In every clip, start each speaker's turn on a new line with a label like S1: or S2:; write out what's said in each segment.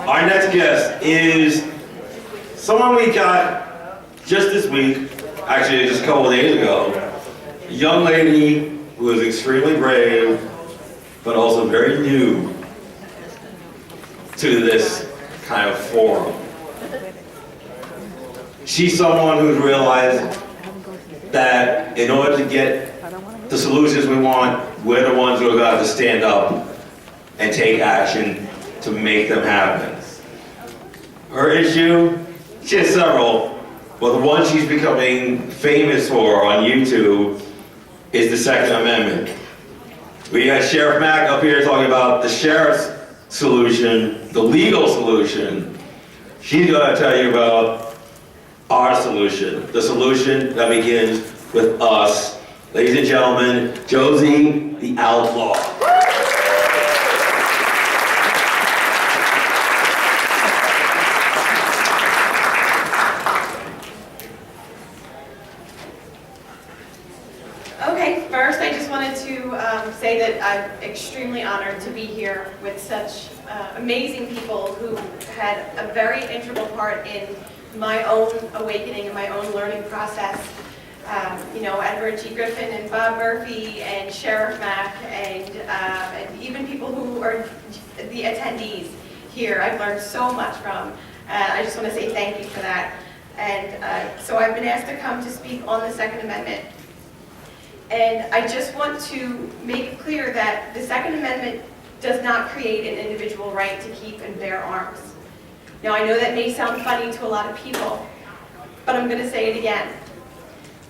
S1: Our next guest is someone we got just this week, actually just a couple of days ago. A young lady who is extremely brave, but also very new to this kind of forum. She's someone who's realized that in order to get the solutions we want, we're the ones who are going to have to stand up and take action to make them happen. Her issue, she has several, but the one she's becoming famous for on YouTube is the Second Amendment. We got Sheriff Mack up here talking about the sheriff's solution, the legal solution. She's going to tell you about our solution, the solution that begins with us. Ladies and gentlemen, Josie the Outlaw.
S2: Okay, first I just wanted to say that I'm extremely honored to be here with such amazing people who had a very integral part in my own awakening and my own learning process. You know, Edward G. Griffin and Bob Murphy and Sheriff Mack and even people who are the attendees here. I've learned so much from. I just want to say thank you for that. And so I've been asked to come to speak on the Second Amendment. And I just want to make it clear that the Second Amendment does not create an individual right to keep and bear arms. Now, I know that may sound funny to a lot of people, but I'm going to say it again.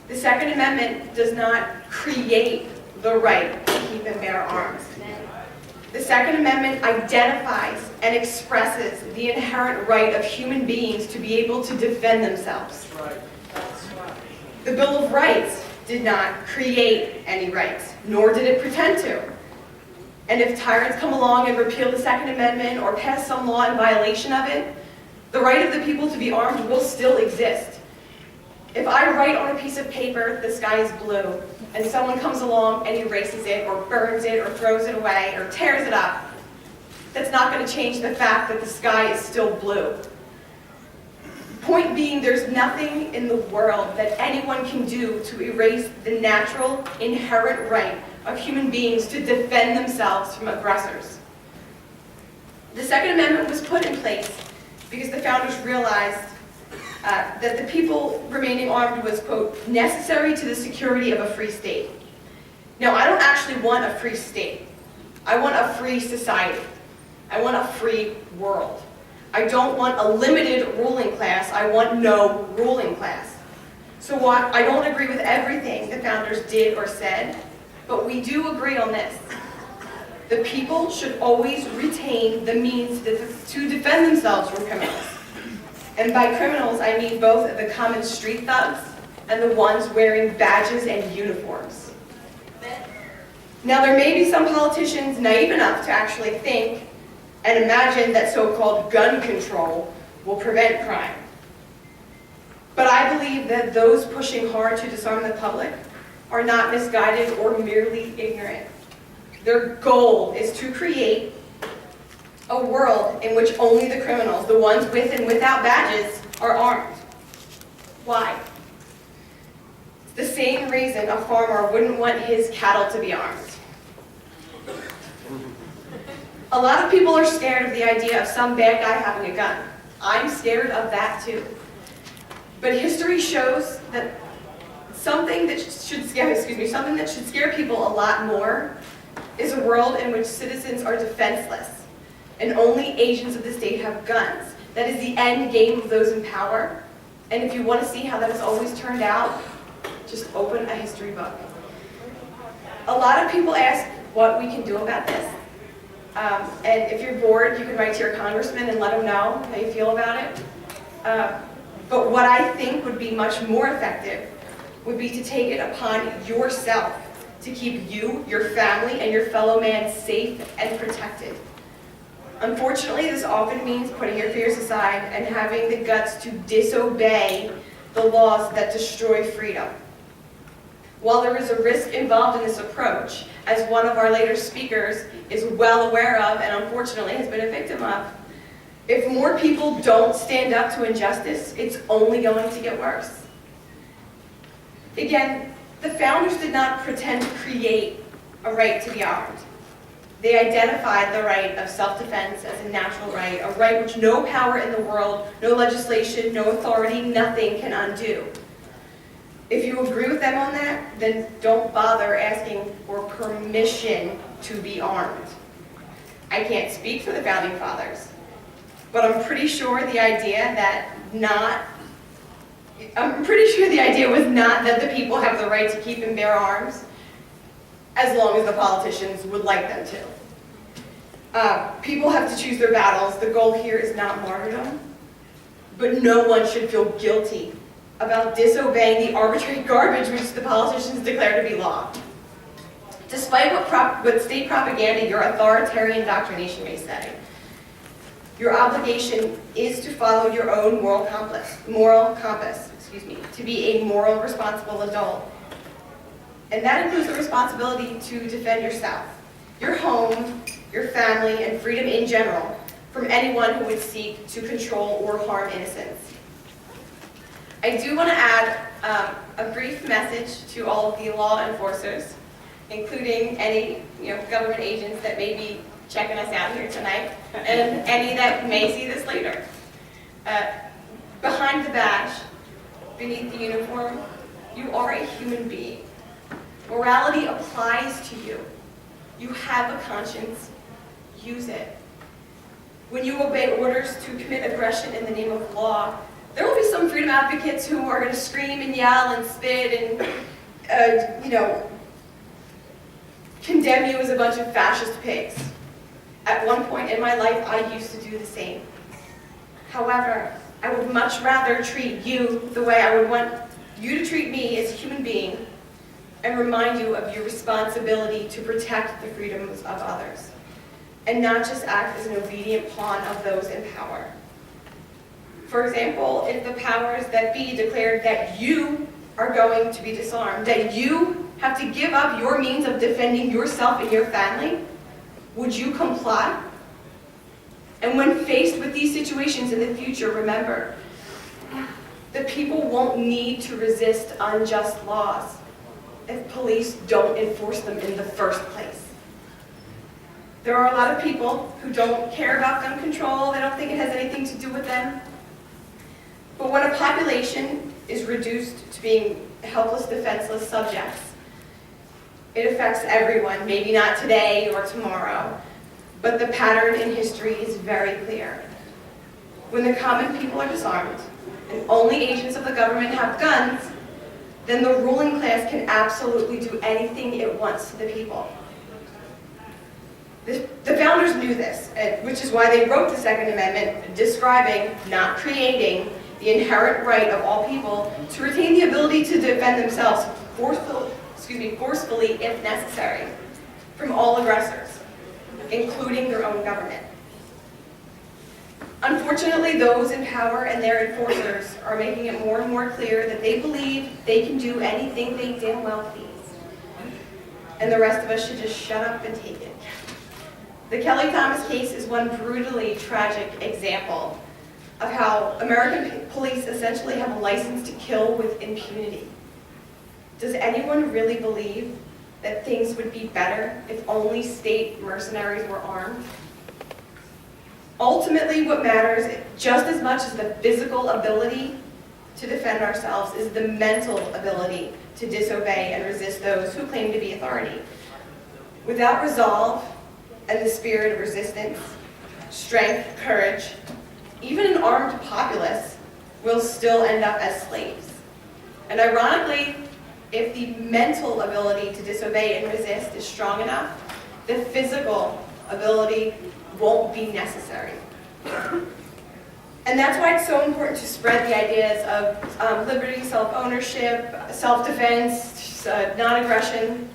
S2: The Second Amendment does not create the right to keep and bear arms. The Second Amendment identifies and expresses the inherent right of human beings to be able to defend themselves. The Bill of Rights did not create any rights, nor did it pretend to. And if tyrants come along and repeal the Second Amendment or pass some law in violation of it, the right of the people to be armed will still exist. If I write on a piece of paper, the sky is blue, and someone comes along and erases it, or burns it, or throws it away, or tears it up, that's not going to change the fact that the sky is still blue. Point being, there's nothing in the world that anyone can do to erase the natural, inherent right of human beings to defend themselves from aggressors. The Second Amendment was put in place because the founders realized that the people remaining armed was, quote, necessary to the security of a free state. Now, I don't actually want a free state. I want a free society. I want a free world. I don't want a limited ruling class. I want no ruling class. So while I don't agree with everything the founders did or said, but we do agree on this. The people should always retain the means to defend themselves from criminals. And by criminals, I mean both the common street thugs and the ones wearing badges and uniforms. Now, there may be some politicians naive enough to actually think and imagine that so-called gun control will prevent crime. But I believe that those pushing hard to disarm the public are not misguided or merely ignorant. Their goal is to create a world in which only the criminals, the ones with and without badges, are armed. Why? It's the same reason a farmer wouldn't want his cattle to be armed. A lot of people are scared of the idea of some bad guy having a gun. I'm scared of that too. But history shows that something that should scare people a lot more is a world in which citizens are defenseless and only agents of the state have guns. That is the end game of those in power. And if you want to see how that has always turned out, just open a history book. A lot of people ask what we can do about this. And if you're bored, you can write to your congressman and let him know how you feel about it. But what I think would be much more effective would be to take it upon yourself to keep you, your family, and your fellow man safe and protected. Unfortunately, this often means putting your fears aside and having the guts to disobey the laws that destroy freedom. While there is a risk involved in this approach, as one of our later speakers is well aware of and unfortunately has been a victim of, If more people don't stand up to injustice, it's only going to get worse. Again, the founders did not pretend to create a right to be armed. They identified the right of self-defense as a natural right, a right which no power in the world, no legislation, no authority, nothing can undo. If you agree with them on that, then don't bother asking for permission to be armed. I can't speak for the founding fathers, but I'm pretty sure the idea was not that the people have the right to keep and bear arms, as long as the politicians would like them to. People have to choose their battles. The goal here is not martyrdom, but no one should feel guilty about disobeying the arbitrary garbage which the politicians declare to be law. Despite what state propaganda, your authoritarian indoctrination may say, your obligation is to follow your own moral compass, to be a moral, responsible adult. And that includes the responsibility to defend yourself, your home, your family, and freedom in general from anyone who would seek to control or harm innocents. I do want to add a brief message to all of the law enforcers, including any government agents that may be checking us out here tonight, and any that may see this later. Behind the badge, beneath the uniform, you are a human being. Morality applies to you. You have a conscience. Use it. When you obey orders to commit aggression in the name of law, there will be some freedom advocates who are going to scream and yell and spit and, condemn you as a bunch of fascist pigs. At one point in my life, I used to do the same. However, I would much rather treat you the way I would want you to treat me as a human being, and remind you of your responsibility to protect the freedoms of others, and not just act as an obedient pawn of those in power. For example, if the powers that be declared that you are going to be disarmed, that you have to give up your means of defending yourself and your family, would you comply? And when faced with these situations in the future, remember, the people won't need to resist unjust laws if police don't enforce them in the first place. There are a lot of people who don't care about gun control. They don't think it has anything to do with them. But when a population is reduced to being helpless, defenseless subjects, it affects everyone, maybe not today or tomorrow, but the pattern in history is very clear. When the common people are disarmed, and only agents of the government have guns, then the ruling class can absolutely do anything it wants to the people. The founders knew this, which is why they wrote the Second Amendment, describing, not creating, the inherent right of all people to retain the ability to defend themselves forcefully if necessary, from all aggressors, including their own government. Unfortunately, those in power and their enforcers are making it more and more clear that they believe they can do anything they damn well please. And the rest of us should just shut up and take it. The Kelly Thomas case is one brutally tragic example of how American police essentially have a license to kill with impunity. Does anyone really believe that things would be better if only state mercenaries were armed? Ultimately, what matters just as much as the physical ability to defend ourselves is the mental ability to disobey and resist those who claim to be authority. Without resolve and the spirit of resistance, strength, courage, even an armed populace will still end up as slaves. And ironically, if the mental ability to disobey and resist is strong enough, the physical ability won't be necessary. And that's why it's so important to spread the ideas of liberty, self-ownership, self-defense, non-aggression,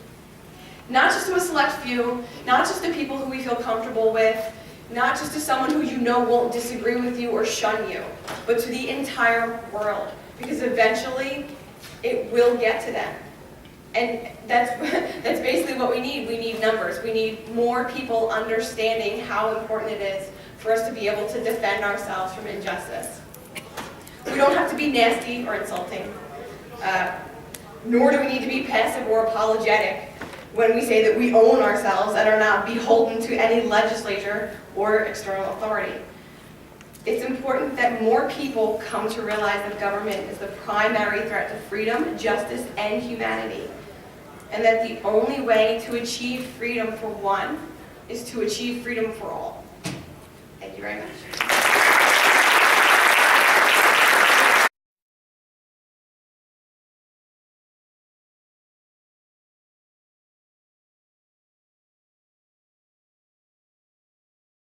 S2: not just to a select few, not just to people who we feel comfortable with, not just to someone who you know won't disagree with you or shun you, but to the entire world, because eventually it will get to them. And that's basically what we need. We need numbers. We need more people understanding how important it is for us to be able to defend ourselves from injustice. We don't have to be nasty or insulting, nor do we need to be passive or apologetic when we say that we own ourselves and are not beholden to any legislature or external authority. It's important that more people come to realize that government is the primary threat to freedom, justice, and humanity, and that the only way to achieve freedom for one is to achieve freedom for all. Thank you very much.